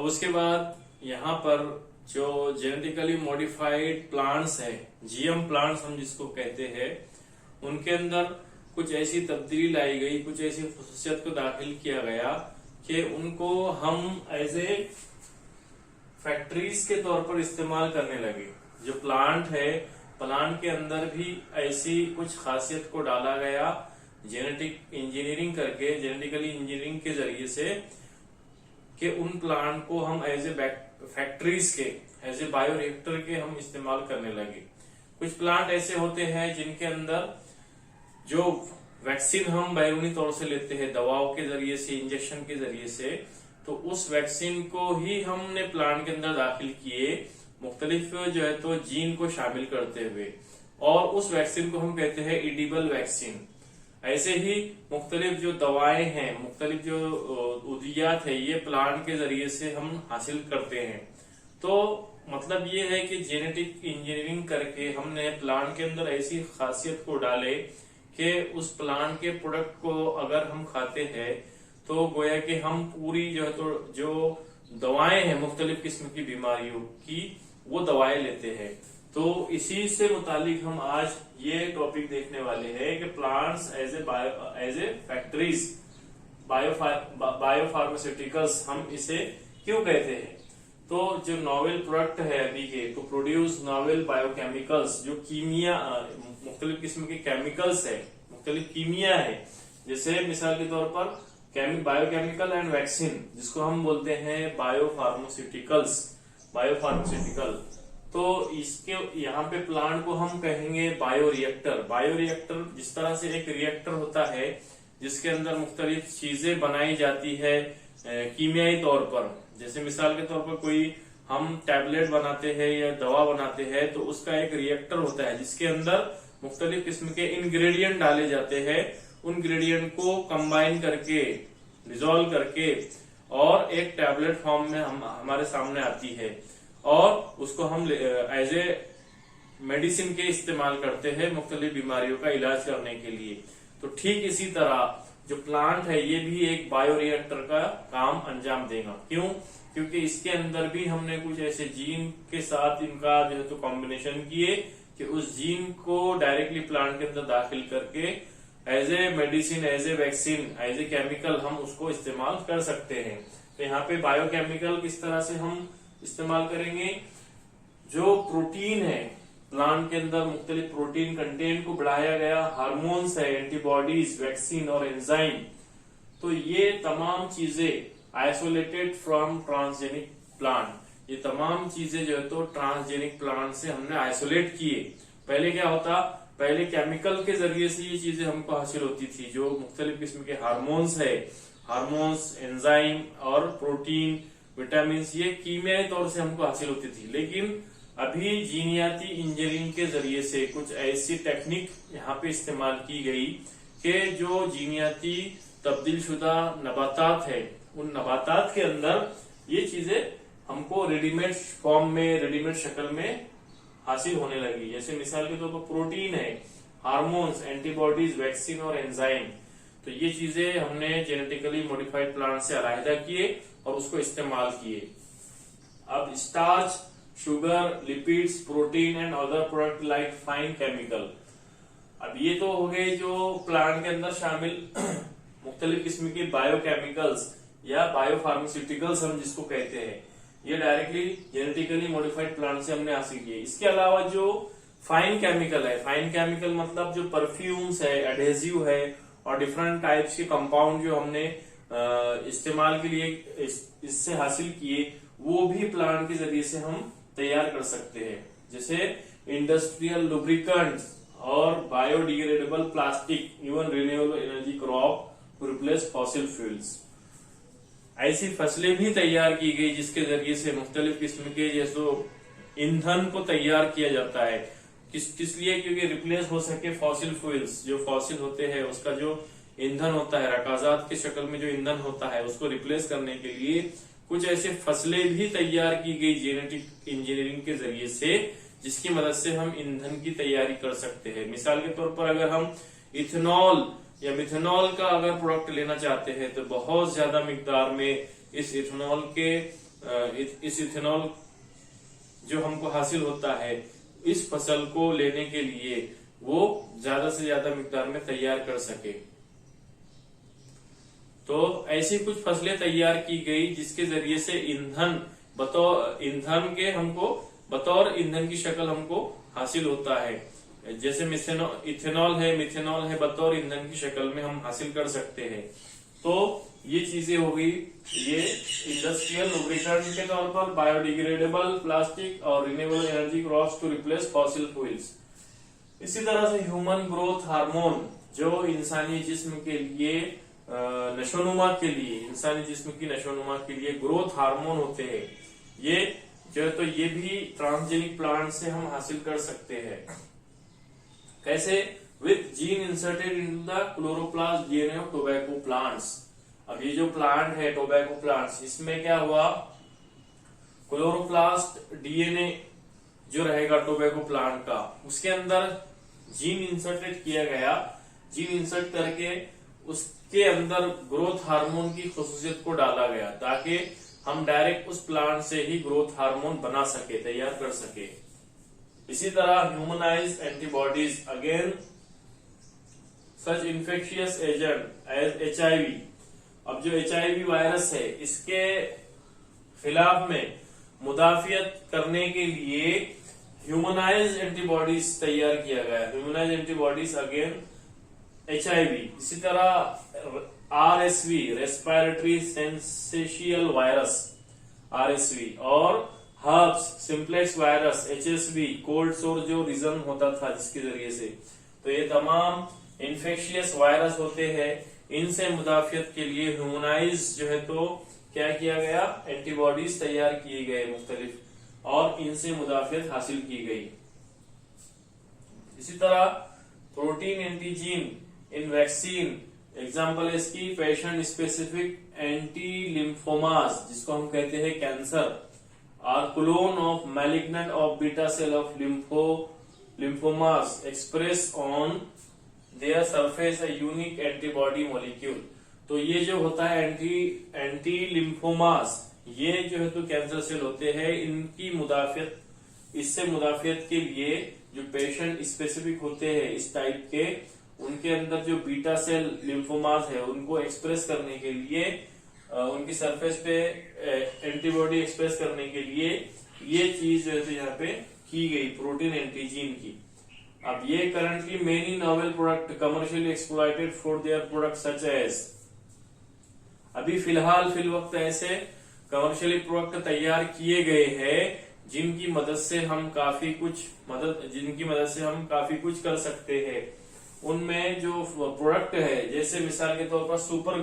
उसके बाद यहाँ पर जो जेनेटिकली मॉडिफाइड प्लांट्स है, जीएम प्लांट्स हम जिसको कहते हैं, उनके अंदर कुछ ऐसी तब्दीली लाई गई, कुछ ऐसी खुसूसियत को दाखिल किया गया कि उनको हम एज ए फैक्ट्रीज के तौर पर इस्तेमाल करने लगे। जो प्लांट है, प्लांट के अंदर भी ऐसी कुछ खासियत को डाला गया जेनेटिक इंजीनियरिंग करके, जेनेटिकली इंजीनियरिंग के जरिए से, कि उन प्लांट को हम एज ए फैक्ट्रीज के, एज ए बायोरिएक्टर के हम इस्तेमाल करने लगे। कुछ प्लांट ऐसे होते हैं जिनके अंदर जो वैक्सीन हम बैरूनी तौर से लेते हैं, दवाओं के जरिए से, इंजेक्शन के जरिए से, तो उस वैक्सीन को ही हमने प्लांट के अंदर दाखिल किए, मुख्तलिफ जो है तो जीन को शामिल करते हुए, और उस वैक्सीन को हम कहते हैं एडिबल वैक्सीन। ऐसे ही मुख्तलिफ जो दवाएं हैं, मुख्तलिफ जो उद्दियात है, ये प्लांट के जरिए से हम हासिल करते हैं। तो मतलब ये है कि जेनेटिक इंजीनियरिंग करके हमने प्लांट के अंदर ऐसी खासियत को डाले कि उस प्लांट के प्रोडक्ट को अगर हम खाते हैं तो गोया कि हम पूरी जो है तो जो दवाएं हैं मुख्तलिफ किस्म की बीमारियों की, वो दवाएं लेते हैं। तो इसी से मुतालिक हम आज ये टॉपिक देखने वाले हैं कि plants as a factories, biopharmaceuticals हम इसे क्यों कहते हैं। तो जो नॉवेल प्रोडक्ट है अभी के, तो प्रोड्यूस नॉवेल बायोकेमिकल्स, जो कीमिया मुख्तलिफ किस्म के केमिकल्स है, मुख्तलिफ कीमिया है, जैसे मिसाल के तौर पर बायोकेमिकल एंड वैक्सीन, जिसको हम बोलते हैं बायोफार्मास्यूटिकल। तो इसके यहाँ पे प्लांट को हम कहेंगे बायोरिएक्टर। बायोरिएक्टर जिस तरह से एक रिएक्टर होता है जिसके अंदर मुख्तलिफ चीजें बनाई जाती है कीमियाई तौर पर, जैसे मिसाल के तौर पर कोई हम टैबलेट बनाते हैं या दवा बनाते हैं, तो उसका एक रिएक्टर होता है जिसके अंदर मुख्तलिफ किस्म के इंग्रेडिएंट डाले जाते हैं। उन इंग्रेडिएंट को कंबाइन करके, डिसॉल्व करके, और एक टैबलेट फॉर्म में हमारे सामने आती है, और उसको हम एज ए मेडिसिन के इस्तेमाल करते हैं मुख्तलिफ बीमारियों का इलाज करने के लिए। तो ठीक इसी तरह जो प्लांट है ये भी एक बायोरिएक्टर का काम अंजाम देगा। क्यों? क्योंकि इसके अंदर भी हमने कुछ ऐसे जीन के साथ इनका जो है तो कॉम्बिनेशन किए कि उस जीन को डायरेक्टली प्लांट के अंदर दाखिल करके as a medicine, as a vaccine, as a chemical हम उसको इस्तेमाल कर सकते हैं। तो यहाँ पे बायोकेमिकल किस तरह से हम इस्तेमाल करेंगे, जो प्रोटीन है प्लांट के अंदर, मुख्तलिफ प्रोटीन कंटेंट को बढ़ाया गया, हार्मोन्स है, एंटीबॉडीज, वैक्सीन और एंजाइम, तो ये तमाम चीजें आइसोलेटेड फ्रॉम ट्रांसजेनिक प्लांट, ये तमाम चीजें जो है तो ट्रांसजेनिक प्लांट से हमने आइसोलेट किए। पहले क्या होता, पहले केमिकल के जरिए से ये चीजें हमको हासिल होती थी, जो मुख्तलिफ किस्म के हार्मोन्स है, हार्मोन्स, एंजाइम और प्रोटीन, विटामिन, ये कीमियाई तौर से हमको हासिल होती थी। लेकिन अभी जीनियाती इंजीनियरिंग के जरिए से कुछ ऐसी टेक्निक यहाँ पे इस्तेमाल की गई कि जो जीनियाती तब्दील शुदा नबातात है, उन नबातात के अंदर ये चीजें हमको रेडीमेड फॉर्म में, रेडीमेड शक्ल में हासिल होने लगी। जैसे मिसाल के तौर पर प्रोटीन है, हार्मोन्स, एंटीबॉडीज, वैक्सीन और एंजाइम, तो ये चीजें हमने जेनेटिकली मॉडिफाइड प्लांट से अलहदा किए और उसको इस्तेमाल किए। अब starch, sugar, lipids, protein and other product like fine chemical, अब ये तो हो गए जो प्लांट के अंदर शामिल मुख्तलिफ किस्म के बायोकेमिकल्स या बायोफार्मास्यूटिकल्स हम जिसको कहते हैं, ये डायरेक्टली जेनेटिकली मॉडिफाइड प्लांट से हमने हासिल किए। इसके अलावा जो फाइन केमिकल है, फाइन केमिकल मतलब जो परफ्यूम्स है, एडहेसिव है और डिफरेंट टाइप्स के कंपाउंड जो हमने इस्तेमाल के लिए इससे हासिल किए, वो भी प्लांट के जरिए से हम तैयार कर सकते हैं। जैसे इंडस्ट्रियल लुब्रिकेंट्स और biodegradable plastic, even renewable energy crop to replace fossil fuels. ऐसी फसलें भी तैयार की गई जिसके जरिए से मुख्तलिफ किस्म के जैसे ईंधन को तैयार किया जाता है। किस लिए? क्योंकि रिप्लेस हो सके फॉसिल फ्यूल्स, जो फॉसिल होते हैं उसका जो ईंधन होता है, रकाजात की शक्ल में जो ईंधन होता है, उसको रिप्लेस करने के लिए कुछ ऐसे फसलें भी तैयार की गई जेनेटिक इंजीनियरिंग के जरिए से, जिसकी मदद से हम ईंधन की तैयारी कर सकते हैं। मिसाल के तौर पर अगर हम इथेनॉल या मिथेनॉल का अगर प्रोडक्ट लेना चाहते हैं तो बहुत ज्यादा मिकदार में इस इथेनॉल के इस इथेनॉल जो हमको हासिल होता है इस फसल को लेने के लिए वो ज्यादा से ज्यादा मिकदार में तैयार कर सके। तो ऐसी कुछ फसलें तैयार की गई जिसके जरिए से बतौर ईंधन के हमको बतौर ईंधन की शक्ल हमको हासिल होता है। जैसे इथेनॉल है बतौर ईंधन की शक्ल में हम हासिल कर सकते हैं। तो ये चीजें हो गई, ये इंडस्ट्रियल लुब्रिकेंट के तौर पर, बायोडिग्रेडेबल प्लास्टिक और renewable energy crops to replace fossil fuels. इसी तरह से ह्यूमन ग्रोथ हार्मोन जो इंसानी जिस्म के लिए नशोनुमा के लिए, इंसानी जिस्म की नशोनुमा के लिए ग्रोथ हार्मोन होते हैं, ये जो है तो ये भी ट्रांसजेनिक प्लांट से हम हासिल कर सकते हैं। कैसे? With gene inserted in the chloroplast DNA of tobacco plants. अब ये जो प्लांट है टोबैको प्लांट्स, इसमें क्या हुआ, क्लोरोप्लास्ट डीएनए जो रहेगा टोबैको प्लांट का, उसके अंदर जीन इंसर्टेड किया गया। जीन इंसर्ट करके उसके अंदर ग्रोथ हार्मोन की खुसूसियत को डाला गया ताकि हम डायरेक्ट उस प्लांट से ही ग्रोथ हार्मोन बना सके, तैयार कर सके। इसी तरह humanised antibodies against such infectious agent as HIV। अब जो HIV वायरस है इसके खिलाफ में मुदाफियत करने के लिए ह्यूमनाइज्ड एंटीबॉडीज तैयार किया गया, ह्यूमनाइज्ड एंटीबॉडीज अगेंस्ट HIV। इसी तरह RSV respiratory syncytial virus RSV और herbs simplex virus HSV cold सोर जो रीजन होता था जिसके जरिए से, तो ये तमाम इन्फेक्शियस वायरस होते हैं। इनसे मुदाफियत के लिए ह्यूमनाइज जो है तो क्या किया गया, एंटीबॉडीज तैयार किए गए मुख्तलिफ, और इनसे मुदाफियत हासिल की गई। इसी तरह प्रोटीन एंटीजीन इन वैक्सीन, एग्जाम्पल है इसकी पेशेंट स्पेसिफिक एंटी लिम्फोमास जिसको हम कहते हैं cancer, are clone of malignant of beta cell of lymphomas express on their surface a unique antibody molecule. तो ये जो होता है एंटी लिम्फोमास, ये जो है तो कैंसर सेल होते हैं, इनकी मुदाफियत, इससे मुदाफियत के लिए जो पेशेंट स्पेसिफिक होते हैं इस टाइप के, उनके अंदर जो बीटा सेल लिम्फोमास है उनको एक्सप्रेस करने के लिए, उनकी सरफेस पे एंटीबॉडी एक्सप्रेस करने के लिए ये चीज जो है तो यहाँ पे की गई प्रोटीन एंटीजीन की। अब ये currently many novel product commercially exploited for their product such as, अभी फिलहाल फिलवक्त ऐसे कमर्शियली प्रोडक्ट तैयार किए गए हैं जिनकी मदद से हम काफी कुछ कर सकते हैं। उनमें जो प्रोडक्ट है, जैसे मिसाल के तौर पर सुपर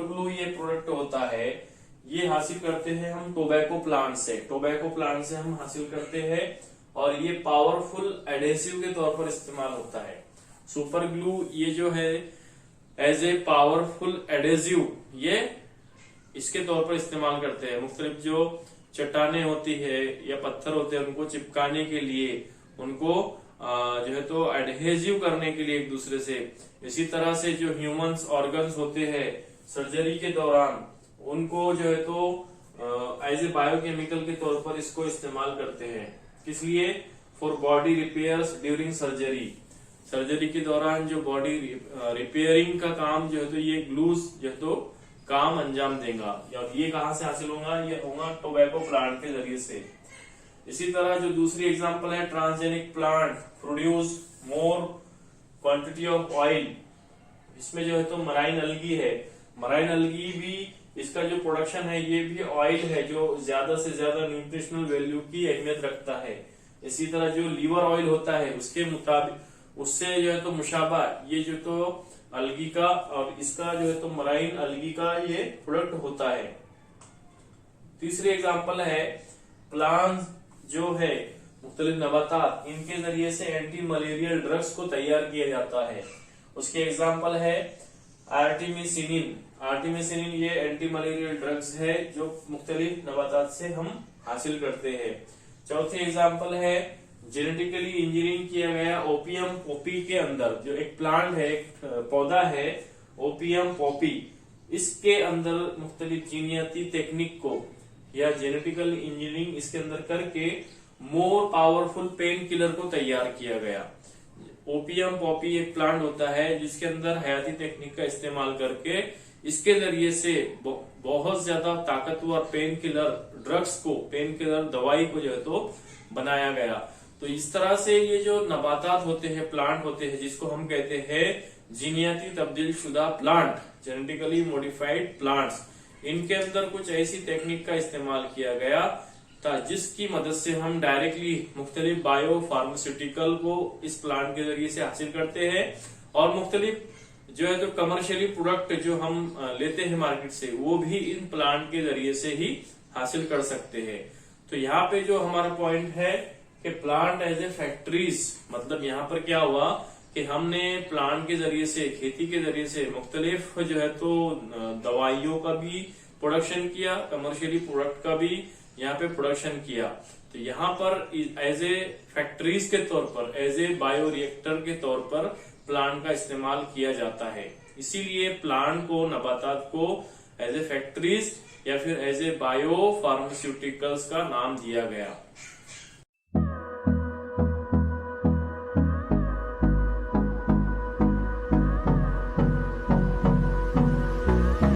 ग्लू ये प्रोडक्ट होता है, ये हासिल करते हैं हम टोबैको प्लांट से हम हासिल करते हैं, और ये पावरफुल एडेसिव के तौर पर इस्तेमाल होता है। सुपर ग्लू ये जो है एज ए पावरफुल एडेसिव, ये इसके तौर पर इस्तेमाल करते हैं। मुख्तलिफ जो चट्टाने होती है या पत्थर होते हैं उनको चिपकाने के लिए, उनको जो है तो एडहेसिव करने के लिए एक दूसरे से। इसी तरह से जो ह्यूमंस ऑर्गन्स होते हैं सर्जरी के दौरान, उनको जो है तो एज ए बायोकेमिकल के तौर पर इसको इस्तेमाल करते हैं। किस लिए? For body repairs during surgery के दौरान जो बॉडी रिपेयरिंग का काम जो है तो ये ग्लूज जो है तो काम अंजाम देगा। और ये कहां से हासिल होगा? ये होगा टोबैको प्लांट के जरिए से। इसी तरह जो दूसरी एग्जांपल है, transgenic plant produce more quantity of oil. इसमें जो है तो मराइन अलगी है, मराइन अलगी भी इसका जो प्रोडक्शन है ये भी ऑयल है जो ज्यादा से ज्यादा न्यूट्रिशनल वैल्यू की अहमियत रखता है। इसी तरह जो लीवर ऑयल होता है उसके मुताबिक उससे जो है तो मुशाबा, ये जो तो अलगी का और इसका जो है तो मराइन अलगी का ये प्रोडक्ट होता है। तीसरी एग्जांपल है प्लांट जो है मुख्तलिफ नबातात, इनके जरिए से एंटी मलेरियल ड्रग्स को तैयार किया जाता है। उसके एग्जांपल है आर्टिमिसिनिन ये एंटी मलेरियल ड्रग्स है जो मुख्तलिफ नबातात से हम हासिल करते हैं। चौथी एग्जांपल है जेनेटिकली इंजीनियरिंग किया गया ओपियम पॉपी के अंदर, जो एक प्लांट है, एक पौधा है ओपियम पॉपी, इसके अंदर मुख्तलिफ जीनियाती टेक्निक को या जेनेटिकल इंजीनियरिंग इसके अंदर करके मोर पावरफुल पेन किलर को तैयार किया गया। ओपियम पॉपी एक प्लांट होता है जिसके अंदर हयाती टेक्निक का इस्तेमाल करके इसके जरिए से बहुत ज्यादा ताकतवर पेन किलर ड्रग्स को, पेन किलर दवाई को जो है तो बनाया गया। तो इस तरह से ये जो नबातात होते हैं, प्लांट होते हैं, जिसको हम कहते हैं जीनियाती तब्दील शुदा प्लांट, जेनेटिकली मॉडिफाइड प्लांट्स, इनके अंदर कुछ ऐसी टेक्निक का इस्तेमाल किया गया था जिसकी मदद से हम डायरेक्टली मुख्तलिफ बायो फार्मास्यूटिकल को इस प्लांट के जरिए से हासिल करते हैं और मुख्तलिफ जो है तो कमर्शियली प्रोडक्ट जो हम लेते हैं मार्केट से वो भी इन प्लांट के जरिए से ही हासिल कर सकते हैं। तो यहाँ पे जो हमारा पॉइंट है कि प्लांट एज ए फैक्ट्रीज, मतलब यहाँ पर क्या हुआ कि हमने प्लांट के जरिए से, खेती के जरिए से मुख्तलिफ जो है तो दवाइयों का भी प्रोडक्शन किया, कमर्शियली प्रोडक्ट का भी यहाँ पे प्रोडक्शन किया। तो यहाँ पर एज ए फैक्ट्रीज के तौर पर, एज ए बायो रिएक्टर के तौर पर प्लांट का इस्तेमाल किया जाता है। इसीलिए प्लांट को, नबातात को एज ए फैक्ट्रीज या फिर एज ए बायो फार्मास्यूटिकल्स का नाम दिया गया।